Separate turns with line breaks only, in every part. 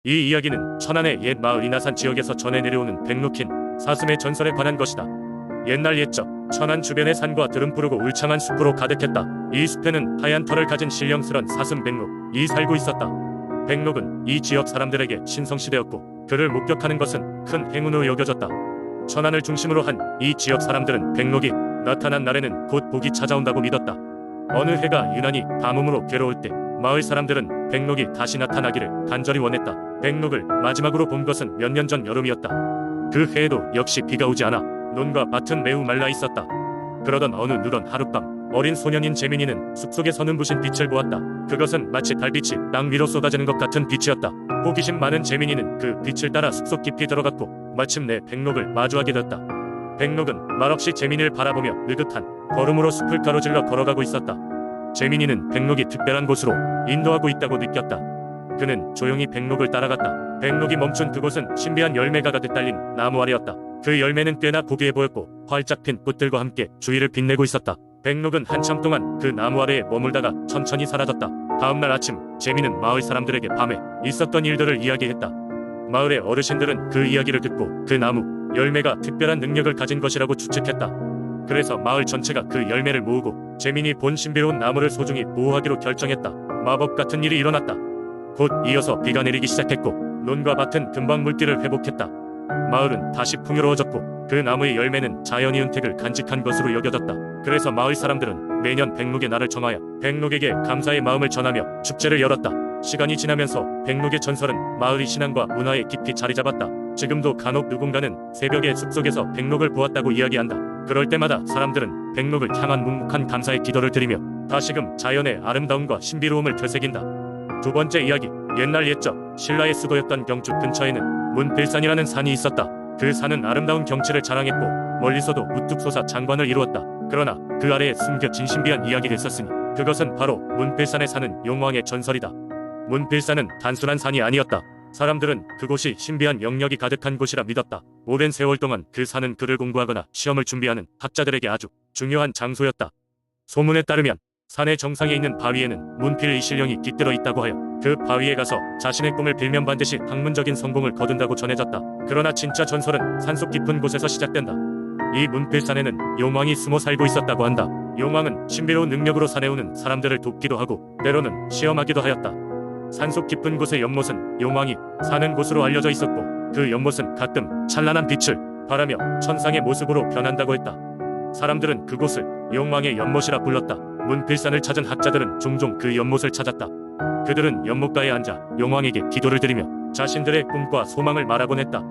이 이야기는 천안의 옛 마을 이나산 지역에서 전해 내려오는 백록힌 사슴의 전설에 관한 것이다. 옛날 옛적 천안 주변의 산과 들음 푸르고 울창한 숲으로 가득했다. 이 숲에는 하얀 털을 가진 신령스런 사슴 백록이 살고 있었다. 백록은 이 지역 사람들에게 신성시대였고 그를 목격하는 것은 큰 행운으로 여겨졌다. 천안을 중심으로 한 이 지역 사람들은 백록이 나타난 날에는 곧 복이 찾아온다고 믿었다. 어느 해가 유난히 가뭄으로 괴로울 때 마을 사람들은 백록이 다시 나타나기를 간절히 원했다. 백록을 마지막으로 본 것은 몇 년 전 여름이었다. 그 해에도 역시 비가 오지 않아 논과 밭은 매우 말라 있었다. 그러던 어느 누런 하룻밤 어린 소년인 재민이는 숲속에서 눈부신 빛을 보았다. 그것은 마치 달빛이 땅 위로 쏟아지는 것 같은 빛이었다. 호기심 많은 재민이는 그 빛을 따라 숲속 깊이 들어갔고 마침내 백록을 마주하게 되었다. 백록은 말없이 재민이를 바라보며 느긋한 걸음으로 숲을 가로질러 걸어가고 있었다. 재민이는 백록이 특별한 곳으로 인도하고 있다고 느꼈다. 그는 조용히 백록을 따라갔다. 백록이 멈춘 그곳은 신비한 열매가 가득 달린 나무 아래였다. 그 열매는 꽤나 고귀해 보였고 활짝 핀 꽃들과 함께 주위를 빛내고 있었다. 백록은 한참 동안 그 나무 아래에 머물다가 천천히 사라졌다. 다음날 아침 재민은 마을 사람들에게 밤에 있었던 일들을 이야기했다. 마을의 어르신들은 그 이야기를 듣고 그 나무 열매가 특별한 능력을 가진 것이라고 추측했다. 그래서 마을 전체가 그 열매를 모으고 재민이 본 신비로운 나무를 소중히 보호하기로 결정했다. 마법 같은 일이 일어났다. 곧 이어서 비가 내리기 시작했고 논과 밭은 금방 물기를 회복했다. 마을은 다시 풍요로워졌고 그 나무의 열매는 자연의 은택을 간직한 것으로 여겨졌다. 그래서 마을 사람들은 매년 백록의 날을 정하여 백록에게 감사의 마음을 전하며 축제를 열었다. 시간이 지나면서 백록의 전설은 마을의 신앙과 문화에 깊이 자리 잡았다. 지금도 간혹 누군가는 새벽에 숲속에서 백록을 보았다고 이야기한다. 그럴 때마다 사람들은 백록을 향한 묵묵한 감사의 기도를 드리며 다시금 자연의 아름다움과 신비로움을 되새긴다. 두 번째 이야기. 옛날 옛적 신라의 수도였던 경주 근처에는 문필산이라는 산이 있었다. 그 산은 아름다운 경치를 자랑했고 멀리서도 우뚝 솟아 장관을 이루었다. 그러나 그 아래에 숨겨진 신비한 이야기가 있었으니 그것은 바로 문필산에 사는 용왕의 전설이다. 문필산은 단순한 산이 아니었다. 사람들은 그곳이 신비한 영역이 가득한 곳이라 믿었다. 오랜 세월 동안 그 산은 글을 공부하거나 시험을 준비하는 학자들에게 아주 중요한 장소였다. 소문에 따르면 산의 정상에 있는 바위에는 문필의 신령이 깃들어 있다고 하여 그 바위에 가서 자신의 꿈을 빌면 반드시 학문적인 성공을 거둔다고 전해졌다. 그러나 진짜 전설은 산속 깊은 곳에서 시작된다. 이 문필산에는 용왕이 숨어 살고 있었다고 한다. 용왕은 신비로운 능력으로 산에 오는 사람들을 돕기도 하고 때로는 시험하기도 하였다. 산속 깊은 곳의 연못은 용왕이 사는 곳으로 알려져 있었고 그 연못은 가끔 찬란한 빛을 발하며 천상의 모습으로 변한다고 했다. 사람들은 그곳을 용왕의 연못이라 불렀다. 문필산을 찾은 학자들은 종종 그 연못을 찾았다. 그들은 연못가에 앉아 용왕에게 기도를 드리며 자신들의 꿈과 소망을 말하곤 했다.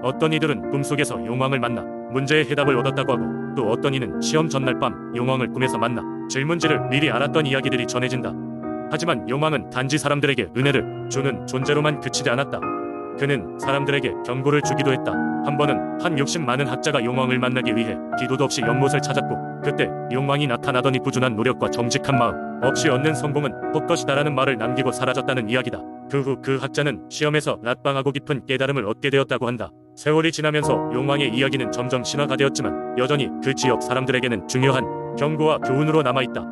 어떤 이들은 꿈속에서 용왕을 만나 문제의 해답을 얻었다고 하고 또 어떤 이는 시험 전날 밤 용왕을 꿈에서 만나 질문지를 미리 알았던 이야기들이 전해진다. 하지만 용왕은 단지 사람들에게 은혜를 주는 존재로만 그치지 않았다. 그는 사람들에게 경고를 주기도 했다. 한 번은 한 욕심 많은 학자가 용왕을 만나기 위해 기도도 없이 연못을 찾았고 그때 용왕이 나타나더니 꾸준한 노력과 정직한 마음 없이 얻는 성공은 헛것이다라는 말을 남기고 사라졌다는 이야기다. 그 후 그 학자는 시험에서 낮방하고 깊은 깨달음을 얻게 되었다고 한다. 세월이 지나면서 용왕의 이야기는 점점 신화가 되었지만 여전히 그 지역 사람들에게는 중요한 경고와 교훈으로 남아있다.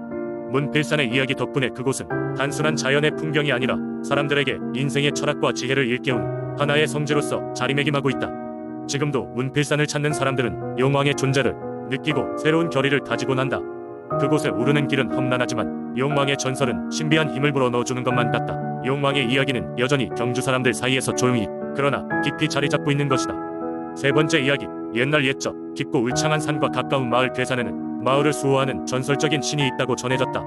문필산의 이야기 덕분에 그곳은 단순한 자연의 풍경이 아니라 사람들에게 인생의 철학과 지혜를 일깨우는 하나의 성지로서 자리매김하고 있다. 지금도 문필산을 찾는 사람들은 용왕의 존재를 느끼고 새로운 결의를 다지곤 한다. 그곳에 오르는 길은 험난하지만 용왕의 전설은 신비한 힘을 불어넣어주는 것만 같다. 용왕의 이야기는 여전히 경주 사람들 사이에서 조용히 그러나 깊이 자리 잡고 있는 것이다. 세 번째 이야기. 옛날 옛적 깊고 울창한 산과 가까운 마을 괴산에는 마을을 수호하는 전설적인 신이 있다고 전해졌다.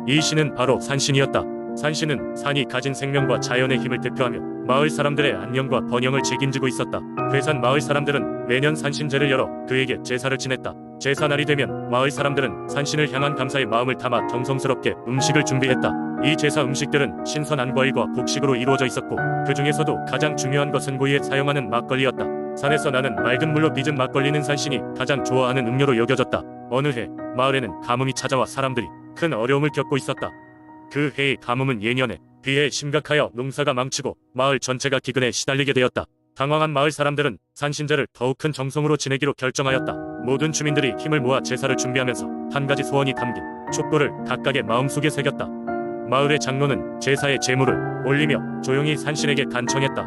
이 신은 바로 산신이었다. 산신은 산이 가진 생명과 자연의 힘을 대표하며 마을 사람들의 안녕과 번영을 책임지고 있었다. 괴산 마을 사람들은 매년 산신제를 열어 그에게 제사를 지냈다. 제사날이 되면 마을 사람들은 산신을 향한 감사의 마음을 담아 정성스럽게 음식을 준비했다. 이 제사 음식들은 신선한 과일과 곡식으로 이루어져 있었고 그 중에서도 가장 중요한 것은 고이에 사용하는 막걸리였다. 산에서 나는 맑은 물로 빚은 막걸리는 산신이 가장 좋아하는 음료로 여겨졌다. 어느 해 마을에는 가뭄이 찾아와 사람들이 큰 어려움을 겪고 있었다. 그 해의 가뭄은 예년에 비해 심각하여 농사가 망치고 마을 전체가 기근에 시달리게 되었다. 당황한 마을 사람들은 산신제를 더욱 큰 정성으로 지내기로 결정하였다. 모든 주민들이 힘을 모아 제사를 준비하면서 한 가지 소원이 담긴 촛불을 각각의 마음속에 새겼다. 마을의 장로는 제사의 제물을 올리며 조용히 산신에게 간청했다.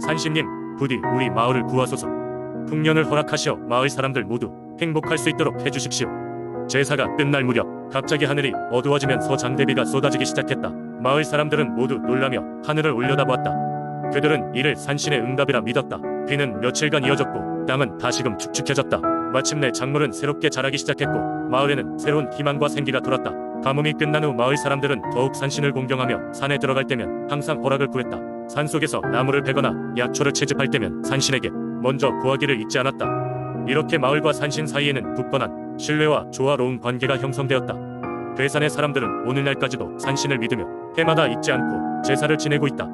산신님, 부디 우리 마을을 구하소서. 풍년을 허락하시어 마을 사람들 모두 행복할 수 있도록 해주십시오. 제사가 끝날 무렵 갑자기 하늘이 어두워지면서 장대비가 쏟아지기 시작했다. 마을 사람들은 모두 놀라며 하늘을 올려다보았다. 그들은 이를 산신의 응답이라 믿었다. 비는 며칠간 이어졌고 땅은 다시금 축축해졌다. 마침내 작물은 새롭게 자라기 시작했고 마을에는 새로운 희망과 생기가 돌았다. 가뭄이 끝난 후 마을 사람들은 더욱 산신을 공경하며 산에 들어갈 때면 항상 허락을 구했다. 산속에서 나무를 베거나 약초를 채집할 때면 산신에게 먼저 구하기를 잊지 않았다. 이렇게 마을과 산신 사이에는 굳건한 신뢰와 조화로운 관계가 형성되었다. 괴산의 사람들은 오늘날까지도 산신을 믿으며 해마다 잊지 않고 제사를 지내고 있다.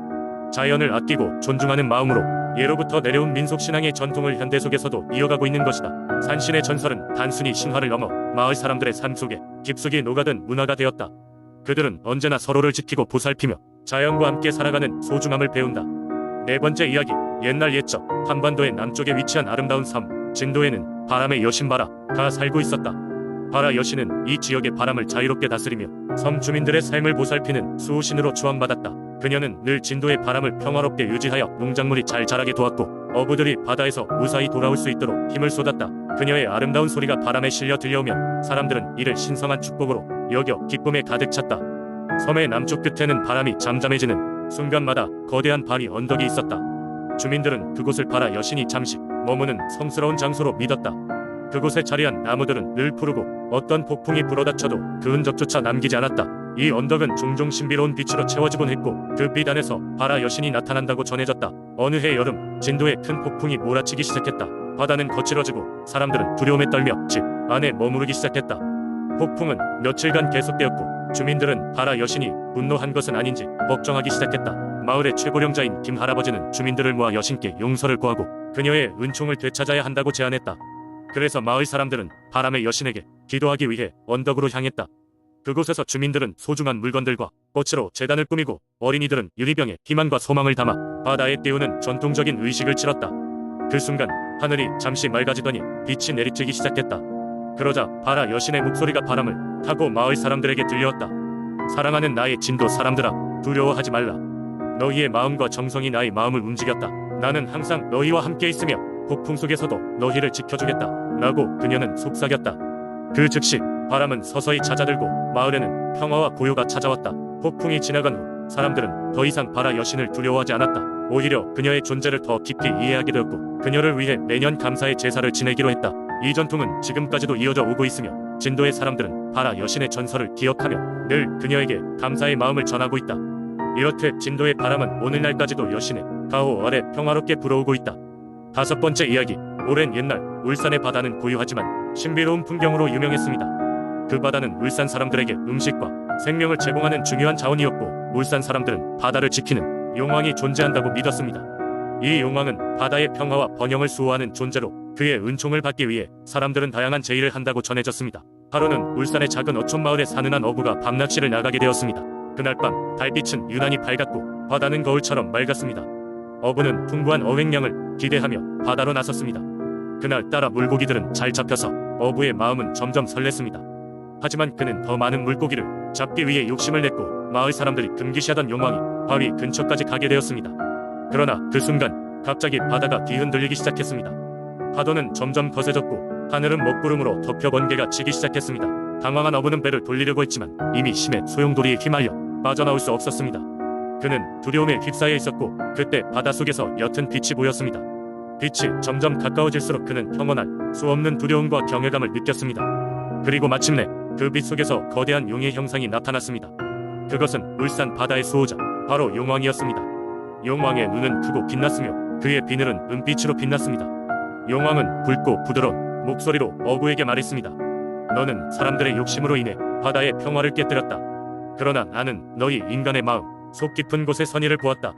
자연을 아끼고 존중하는 마음으로 예로부터 내려온 민속신앙의 전통을 현대 속에서도 이어가고 있는 것이다. 산신의 전설은 단순히 신화를 넘어 마을 사람들의 삶 속에 깊숙이 녹아든 문화가 되었다. 그들은 언제나 서로를 지키고 보살피며 자연과 함께 살아가는 소중함을 배운다. 네 번째 이야기, 옛날 옛적 한반도의 남쪽에 위치한 아름다운 섬 진도에는 바람의 여신 바라가 살고 있었다. 바라 여신은 이 지역의 바람을 자유롭게 다스리며 섬 주민들의 삶을 보살피는 수호신으로 추앙받았다. 그녀는 늘 진도의 바람을 평화롭게 유지하여 농작물이 잘 자라게 도왔고 어부들이 바다에서 무사히 돌아올 수 있도록 힘을 쏟았다. 그녀의 아름다운 소리가 바람에 실려 들려오면 사람들은 이를 신성한 축복으로 여겨 기쁨에 가득 찼다. 섬의 남쪽 끝에는 바람이 잠잠해지는 순간마다 거대한 바위 언덕이 있었다. 주민들은 그곳을 바라 여신이 잠시 머무는 성스러운 장소로 믿었다. 그곳에 자리한 나무들은 늘 푸르고 어떤 폭풍이 불어닥쳐도 그 흔적조차 남기지 않았다. 이 언덕은 종종 신비로운 빛으로 채워지곤 했고 그 빛 안에서 바라 여신이 나타난다고 전해졌다. 어느 해 여름 진도에 큰 폭풍이 몰아치기 시작했다. 바다는 거칠어지고 사람들은 두려움에 떨며 집 안에 머무르기 시작했다. 폭풍은 며칠간 계속되었고 주민들은 바라 여신이 분노한 것은 아닌지 걱정하기 시작했다. 마을의 최고령자인 김 할아버지는 주민들을 모아 여신께 용서를 구하고 그녀의 은총을 되찾아야 한다고 제안했다. 그래서 마을 사람들은 바람의 여신에게 기도하기 위해 언덕으로 향했다. 그곳에서 주민들은 소중한 물건들과 꽃으로 제단을 꾸미고 어린이들은 유리병에 희망과 소망을 담아 바다에 띄우는 전통적인 의식을 치렀다. 그 순간 하늘이 잠시 맑아지더니 빛이 내리쬐기 시작했다. 그러자 바라 여신의 목소리가 바람을 타고 마을 사람들에게 들려왔다. 사랑하는 나의 진도 사람들아, 두려워하지 말라. 너희의 마음과 정성이 나의 마음을 움직였다. 나는 항상 너희와 함께 있으며 폭풍 속에서도 너희를 지켜주겠다 라고 그녀는 속삭였다. 그 즉시 바람은 서서히 잦아들고 마을에는 평화와 고요가 찾아왔다. 폭풍이 지나간 후 사람들은 더 이상 바라 여신을 두려워하지 않았다. 오히려 그녀의 존재를 더 깊이 이해하게 되었고 그녀를 위해 매년 감사의 제사를 지내기로 했다. 이 전통은 지금까지도 이어져 오고 있으며 진도의 사람들은 바라 여신의 전설을 기억하며 늘 그녀에게 감사의 마음을 전하고 있다. 이렇듯 진도의 바람은 오늘날까지도 여신의 가호 아래 평화롭게 불어오고 있다. 다섯 번째 이야기, 오랜 옛날 울산의 바다는 고요하지만 신비로운 풍경으로 유명했습니다. 그 바다는 울산 사람들에게 음식과 생명을 제공하는 중요한 자원이었고 울산 사람들은 바다를 지키는 용왕이 존재한다고 믿었습니다. 이 용왕은 바다의 평화와 번영을 수호하는 존재로 그의 은총을 받기 위해 사람들은 다양한 제의를 한다고 전해졌습니다. 하루는 울산의 작은 어촌 마을에 사는 한 어부가 밤낚시를 나가게 되었습니다. 그날 밤 달빛은 유난히 밝았고 바다는 거울처럼 맑았습니다. 어부는 풍부한 어획량을 기대하며 바다로 나섰습니다. 그날따라 물고기들은 잘 잡혀서 어부의 마음은 점점 설렜습니다. 하지만 그는 더 많은 물고기를 잡기 위해 욕심을 냈고 마을 사람들이 금기시하던 용왕이 바위 근처까지 가게 되었습니다. 그러나 그 순간 갑자기 바다가 뒤흔들리기 시작했습니다. 파도는 점점 거세졌고 하늘은 먹구름으로 덮여 번개가 치기 시작했습니다. 당황한 어부는 배를 돌리려고 했지만 이미 심해 소용돌이에 휘말려 빠져나올 수 없었습니다. 그는 두려움에 휩싸여 있었고 그때 바닷속에서 옅은 빛이 보였습니다. 빛이 점점 가까워질수록 그는 평온할 수 없는 두려움과 경외감을 느꼈습니다. 그리고 마침내 그 빛 속에서 거대한 용의 형상이 나타났습니다. 그것은 울산 바다의 수호자, 바로 용왕이었습니다. 용왕의 눈은 크고 빛났으며 그의 비늘은 은빛으로 빛났습니다. 용왕은 굵고 부드러운 목소리로 어부에게 말했습니다. 너는 사람들의 욕심으로 인해 바다의 평화를 깨뜨렸다. 그러나 나는 너희 인간의 마음 속 깊은 곳의 선의를 보았다.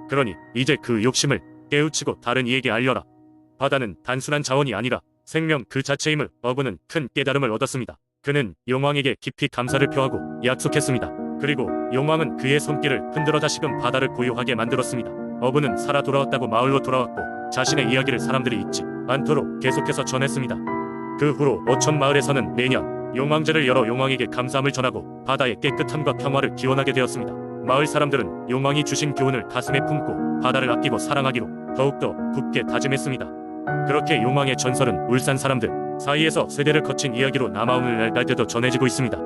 그러니 이제 그 욕심을 깨우치고 다른 이에게 알려라. 바다는 단순한 자원이 아니라 생명 그 자체임을 어부는 큰 깨달음을 얻었습니다. 그는 용왕에게 깊이 감사를 표하고 약속했습니다. 그리고 용왕은 그의 손길을 흔들어 다시금 바다를 고요하게 만들었습니다. 어부는 살아 돌아왔다고 마을로 돌아왔고 자신의 이야기를 사람들이 잊지 않도록 계속해서 전했습니다. 그 후로 어촌 마을에서는 매년 용왕제를 열어 용왕에게 감사함을 전하고 바다의 깨끗함과 평화를 기원하게 되었습니다. 마을 사람들은 용왕이 주신 교훈을 가슴에 품고 바다를 아끼고 사랑하기로 더욱더 굳게 다짐했습니다. 그렇게 용왕의 전설은 울산 사람들 사이에서 세대를 거친 이야기로 남아오는 날까지도 전해지고 있습니다.